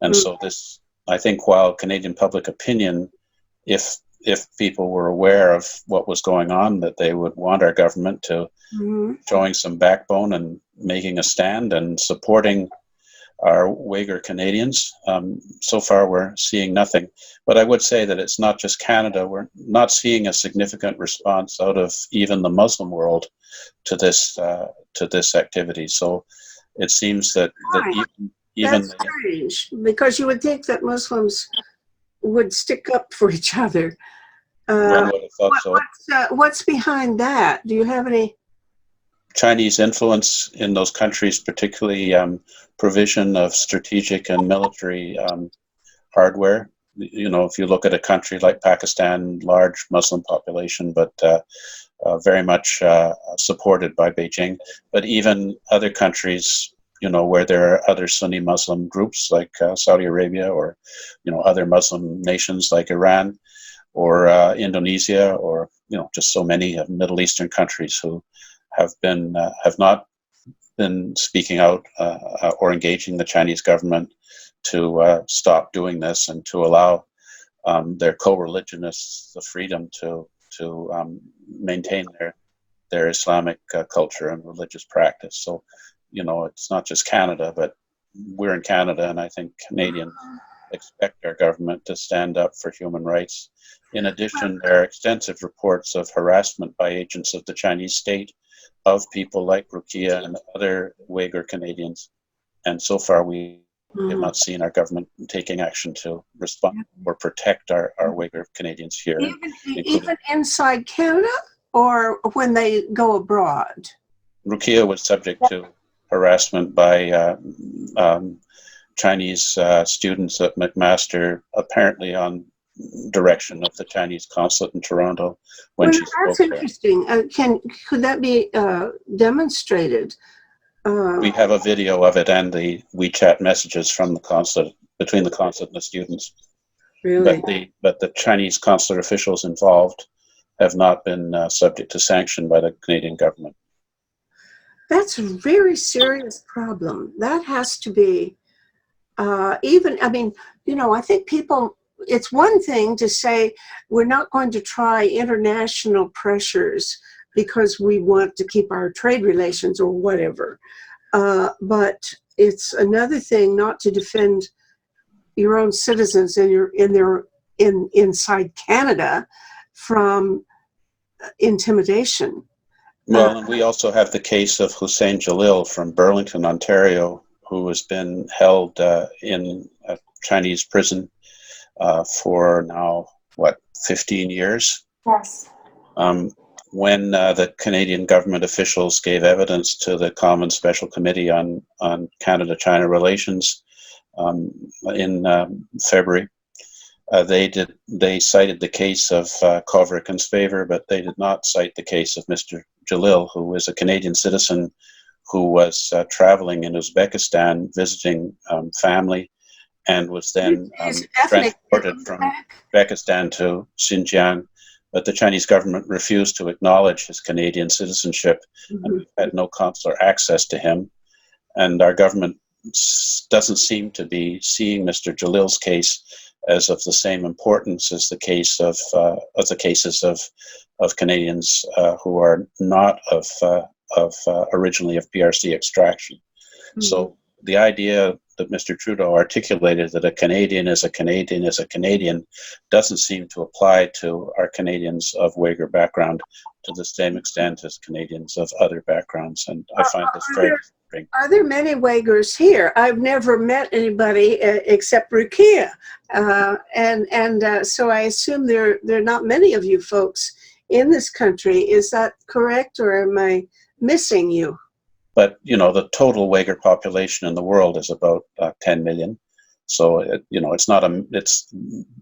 And so this, I think, while Canadian public opinion, if people were aware of what was going on, that they would want our government to showing some backbone and making a stand and supporting our Uyghur Canadians. So far, we're seeing nothing. But I would say that it's not just Canada. We're not seeing a significant response out of even the Muslim world to this activity. So it seems that even that's strange, because you would think that Muslims would stick up for each other. One would have thought so. What's behind that? Do you have any? Chinese influence in those countries, particularly provision of strategic and military hardware. If you look at a country like Pakistan, large Muslim population, but very much supported by Beijing. But even other countries, where there are other Sunni Muslim groups like Saudi Arabia, or other Muslim nations like Iran or Indonesia, or just so many Middle Eastern countries who have not been speaking out or engaging the Chinese government to stop doing this and to allow their co-religionists the freedom to maintain their Islamic culture and religious practice. So, it's not just Canada, but we're in Canada, and I think Canadians expect our government to stand up for human rights. In addition, there are extensive reports of harassment by agents of the Chinese state of people like Rukiye and other Uyghur Canadians. And so far, we have not seen our government taking action to respond or protect our Uyghur Canadians here. Even inside Canada, or when they go abroad? Rukiye was subject to harassment by Chinese students at McMaster, apparently on direction of the Chinese consulate in Toronto when she spoke there. That's interesting. Could that be demonstrated? We have a video of it and the WeChat messages from the consulate, between the consulate and the students. Really? But the Chinese consular officials involved have not been subject to sanction by the Canadian government. That's a very serious problem. That has to be I think people, it's one thing to say we're not going to try international pressures because we want to keep our trade relations or whatever. But it's another thing not to defend your own citizens inside Canada from intimidation. Well, and we also have the case of Hussein Jalil from Burlington, Ontario, who has been held in a Chinese prison for now, 15 years? Yes. When the Canadian government officials gave evidence to the Common Special Committee on Canada-China relations in February, they cited the case of Kovrik and Spaver, but they did not cite the case of Mr. Jalil, who is a Canadian citizen who was traveling in Uzbekistan visiting family, and was then transported from Uzbekistan to Xinjiang, but the Chinese government refused to acknowledge his Canadian citizenship and had no consular access to him. And our government doesn't seem to be seeing Mr. Jalil's case as of the same importance as the case of the cases of Canadians who are not of originally of PRC extraction. So the idea that Mr. Trudeau articulated, that a Canadian is a Canadian is a Canadian, doesn't seem to apply to our Canadians of Uyghur background to the same extent as Canadians of other backgrounds. And I find this very disturbing. Are there many Uyghurs here? I've never met anybody except Rukiye. So I assume there are not many of you folks in this country. Is that correct, or am I missing you? But, you know, the total Uyghur population in the world is about 10 million. So, it's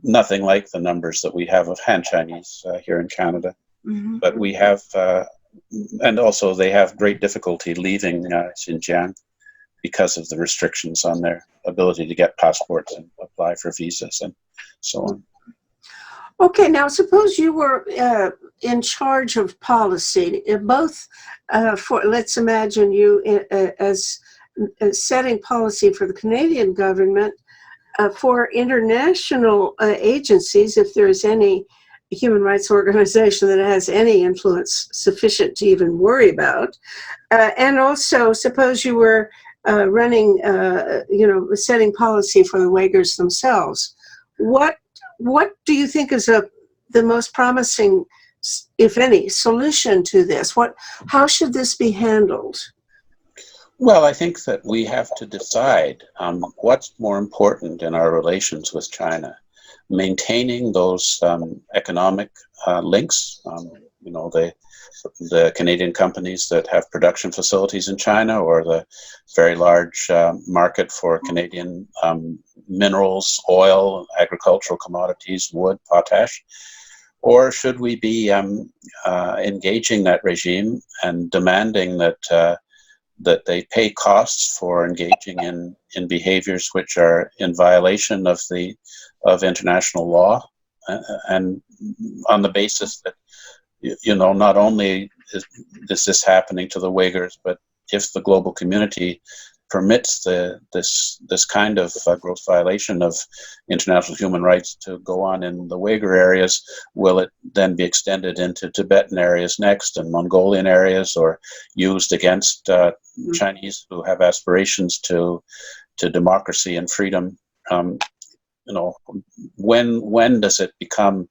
nothing like the numbers that we have of Han Chinese here in Canada. But we have, and also they have great difficulty leaving Xinjiang because of the restrictions on their ability to get passports and apply for visas and so on. Okay, now suppose you were in charge of policy, both let's imagine you as setting policy for the Canadian government, for international agencies, if there is any human rights organization that has any influence sufficient to even worry about, and also suppose you were running, setting policy for the Uyghurs themselves. What do you think is the most promising, if any, solution to this? How should this be handled? Well, I think that we have to decide what's more important in our relations with China. Maintaining those economic links, the Canadian companies that have production facilities in China, or the very large market for Canadian minerals, oil, agricultural commodities, wood, potash? Or should we be engaging that regime and demanding that they pay costs for engaging in behaviors which are in violation of international law, and on the basis that not only is this happening to the Uyghurs, but if the global community permits this kind of gross violation of international human rights to go on in the Uyghur areas, will it then be extended into Tibetan areas next, and Mongolian areas, or used against Chinese who have aspirations to democracy and freedom? When does it become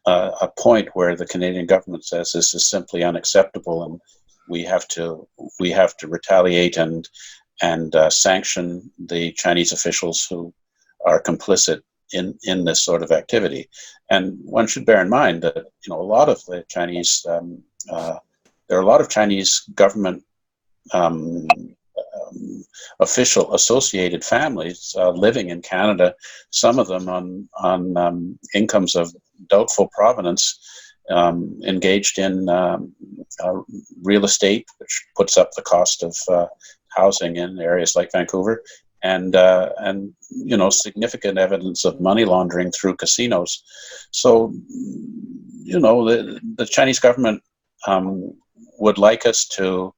a point where the Canadian government says this is simply unacceptable and we have to retaliate and sanction the Chinese officials who are complicit in this sort of activity? And one should bear in mind that a lot of the Chinese there are a lot of Chinese government official associated families living in Canada, some of them on incomes of doubtful provenance, engaged in real estate, which puts up the cost of housing in areas like Vancouver, and significant evidence of money laundering through casinos. So, the Chinese government would like us to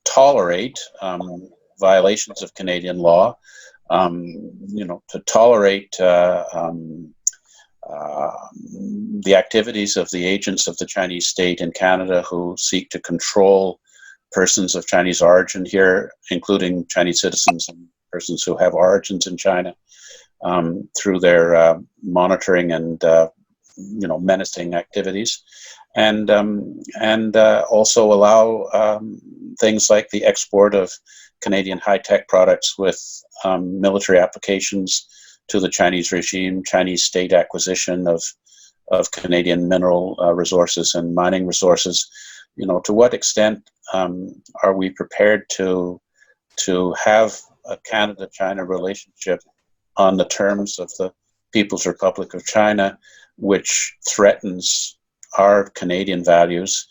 tolerate violations of Canadian law, to tolerate the activities of the agents of the Chinese state in Canada who seek to control persons of Chinese origin here, including Chinese citizens and persons who have origins in China, through their monitoring and menacing activities, and also allow things like the export of Canadian high-tech products with military applications to the Chinese regime, Chinese state acquisition of Canadian mineral resources and mining resources. To what extent are we prepared to have a Canada-China relationship on the terms of the People's Republic of China, which threatens our Canadian values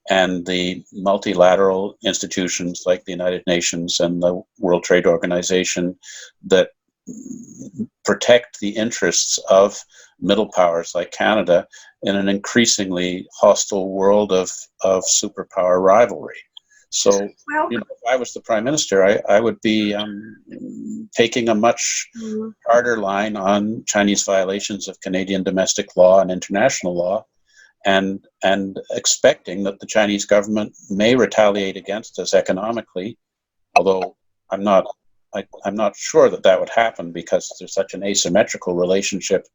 and the multilateral institutions like the United Nations and the World Trade Organization that protect the interests of middle powers like Canada in an increasingly hostile world of superpower rivalry. So, Well, if I was the prime minister, I would be taking a much harder line on Chinese violations of Canadian domestic law and international law, and expecting that the Chinese government may retaliate against us economically, although I'm not sure that would happen, because there's such an asymmetrical relationship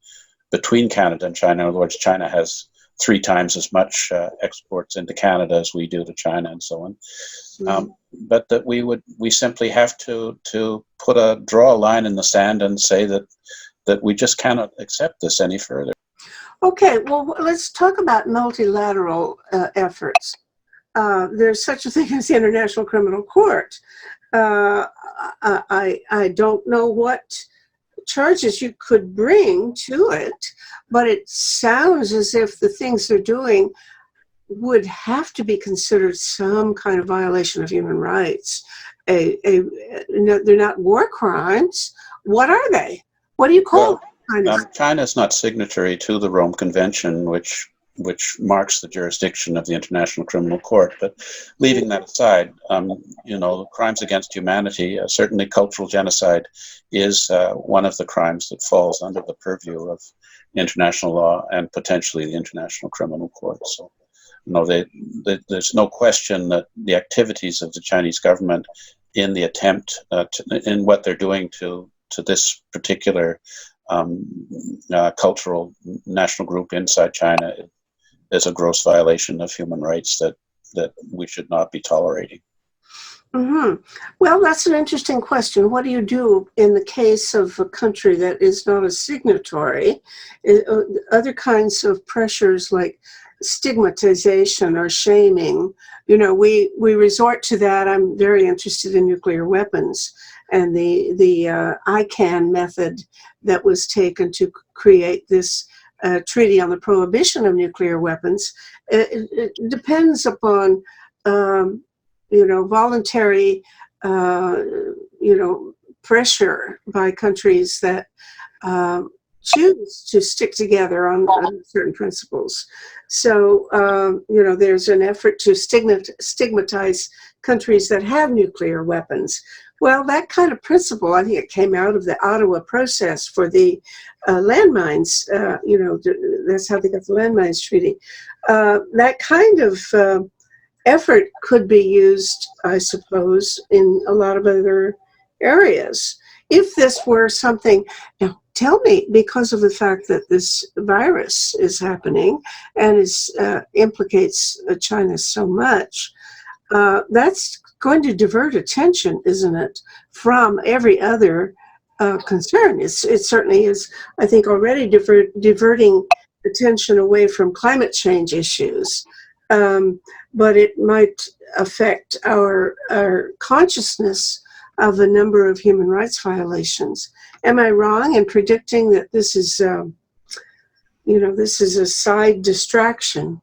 between Canada and China. In other words, China has 3 times as much exports into Canada as we do to China, and so on. But that we simply have to draw a line in the sand and say that we just cannot accept this any further. Okay, well, let's talk about multilateral efforts. There's such a thing as the International Criminal Court. I don't know what charges you could bring to it, but it sounds as if the things they're doing would have to be considered some kind of violation of human rights. They're not war crimes. What are they? What do you call them? China is not signatory to the Rome Convention, which marks the jurisdiction of the International Criminal Court. But leaving that aside, crimes against humanity, certainly cultural genocide, is one of the crimes that falls under the purview of international law and potentially the International Criminal Court. So, there's no question that the activities of the Chinese government in the attempt in what they're doing to this particular cultural national group inside China is a gross violation of human rights that we should not be tolerating. Mm-hmm. Well, that's an interesting question. What do you do in the case of a country that is not a signatory? Other kinds of pressures like stigmatization or shaming, we resort to that. I'm very interested in nuclear weapons and the ICANN method that was taken to create this treaty on the prohibition of nuclear weapons. It depends upon voluntary pressure by countries that choose to stick together on certain principles. So, there's an effort to stigmatize countries that have nuclear weapons. Well, that kind of principle, I think it came out of the Ottawa process for the landmines. That's how they got the landmines treaty. That kind of effort could be used, I suppose, in a lot of other areas. If this were something, now tell me, because of the fact that this virus is happening and implicates China so much, that's going to divert attention, isn't it, from every other concern. It certainly is, I think, already diverting attention away from climate change issues. But it might affect our consciousness of a number of human rights violations. Am I wrong in predicting that this is, this is a side distraction?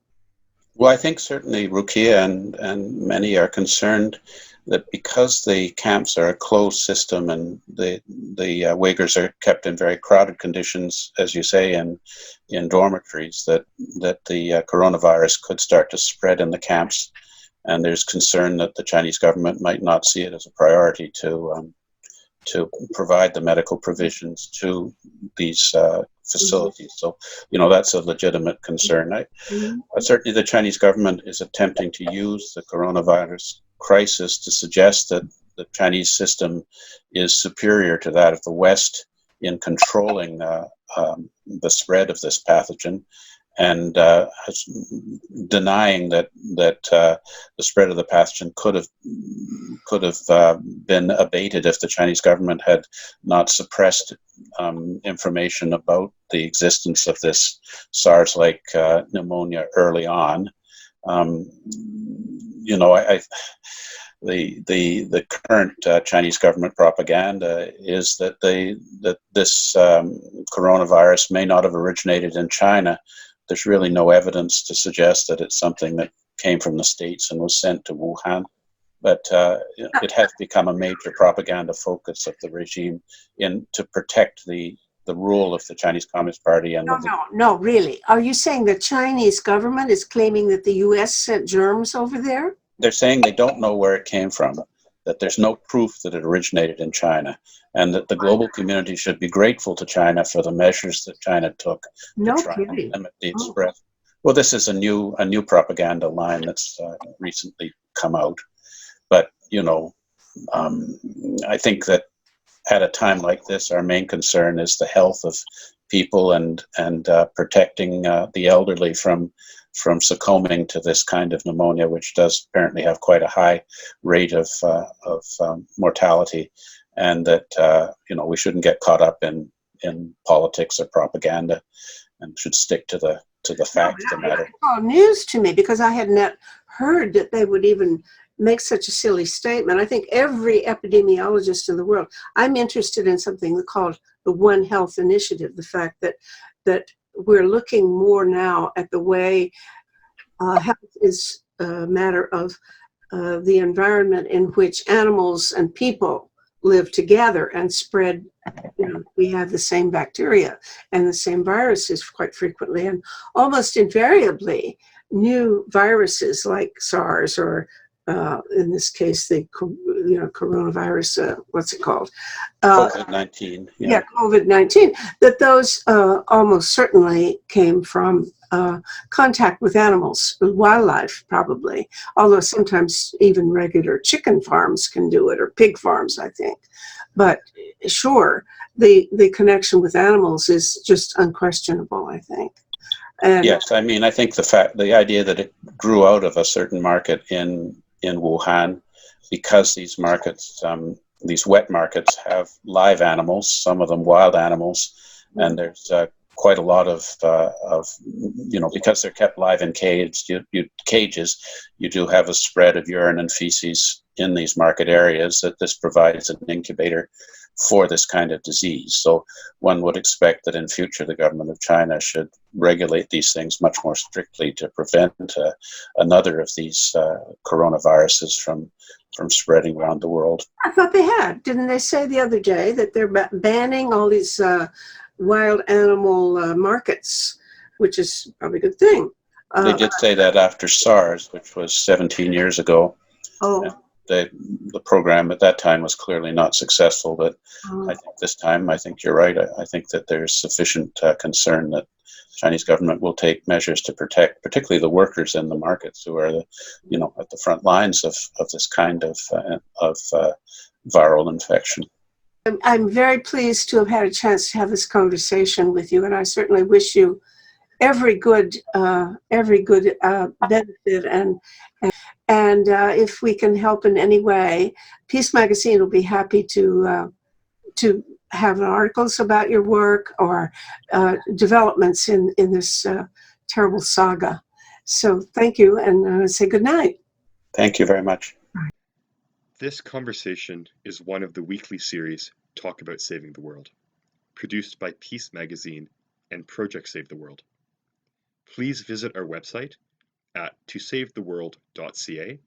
Well, I think certainly Rukiye and many are concerned that because the camps are a closed system and the Uighurs are kept in very crowded conditions, as you say, in dormitories, that the coronavirus could start to spread in the camps. And there's concern that the Chinese government might not see it as a priority to provide the medical provisions to these facilities. So, that's a legitimate concern. Certainly the Chinese government is attempting to use the coronavirus crisis to suggest that the Chinese system is superior to that of the West in controlling the spread of this pathogen, and denying that the spread of the pathogen could have been abated if the Chinese government had not suppressed information about the existence of this SARS-like pneumonia early on. The current Chinese government propaganda is that this coronavirus may not have originated in China. There's really no evidence to suggest that it's something that came from the States and was sent to Wuhan. But it has become a major propaganda focus of the regime to protect the the rule of the Chinese Communist Party and No, really. Are you saying the Chinese government is claiming that the U.S. sent germs over there? They're saying they don't know where it came from, that there's no proof that it originated in China, and that the global community should be grateful to China for the measures that China took to try and limit the spread. Well, this is a new propaganda line that's recently come out. But, you know, I think that at a time like this, our main concern is the health of people and protecting the elderly from succumbing to this kind of pneumonia, which does apparently have quite a high rate of mortality, and that you know, we shouldn't get caught up in politics or propaganda, and should stick to the facts of the matter. It's all news to me, because I had not heard that they would even make such a silly statement. I think every epidemiologist in the world, I'm interested in something called the One Health Initiative, the fact that we're looking more now at the way health is a matter of the environment in which animals and people live together and spread. You know, we have the same bacteria and the same viruses quite frequently, and almost invariably new viruses like SARS or in this case the coronavirus, what's it called? COVID-19. Yeah, COVID-19. That those almost certainly came from contact with animals, with wildlife probably, although sometimes even regular chicken farms can do it, or pig farms, I think. But sure, the connection with animals is just unquestionable, I think. And yes, I mean, I think the idea that it grew out of a certain market in Wuhan, because these markets, these wet markets, have live animals, some of them wild animals, and there's quite a lot of you know, because they're kept live in cages, you do have a spread of urine and feces in these market areas, that this provides an incubator for this kind of disease. So one would expect that in future the government of China should regulate these things much more strictly to prevent another of these coronaviruses from spreading around the world. I thought they had. Didn't they say the other day that they're banning all these wild animal markets, which is probably a good thing. They did say that after SARS, which was 17 years ago. Oh. The program at that time was clearly not successful, but I think this time, I think you're right. I think that there's sufficient concern that the Chinese government will take measures to protect, particularly the workers in the markets, who are you know, at the front lines of this kind of viral infection. I'm very pleased to have had a chance to have this conversation with you, and I certainly wish you every good benefit, and if we can help in any way, Peace Magazine will be happy to have articles about your work or developments in this terrible saga. So thank you, and say good night. Thank you very much. This conversation is one of the weekly series Talk About Saving the World, produced by Peace Magazine and Project Save the World. Please visit our website at tosavetheworld.ca,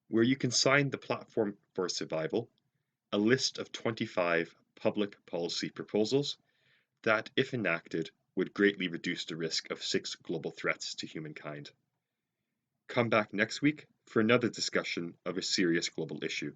where you can sign the Platform for Survival, a list of 25 public policy proposals that, if enacted, would greatly reduce the risk of 6 global threats to humankind. Come back next week for another discussion of a serious global issue.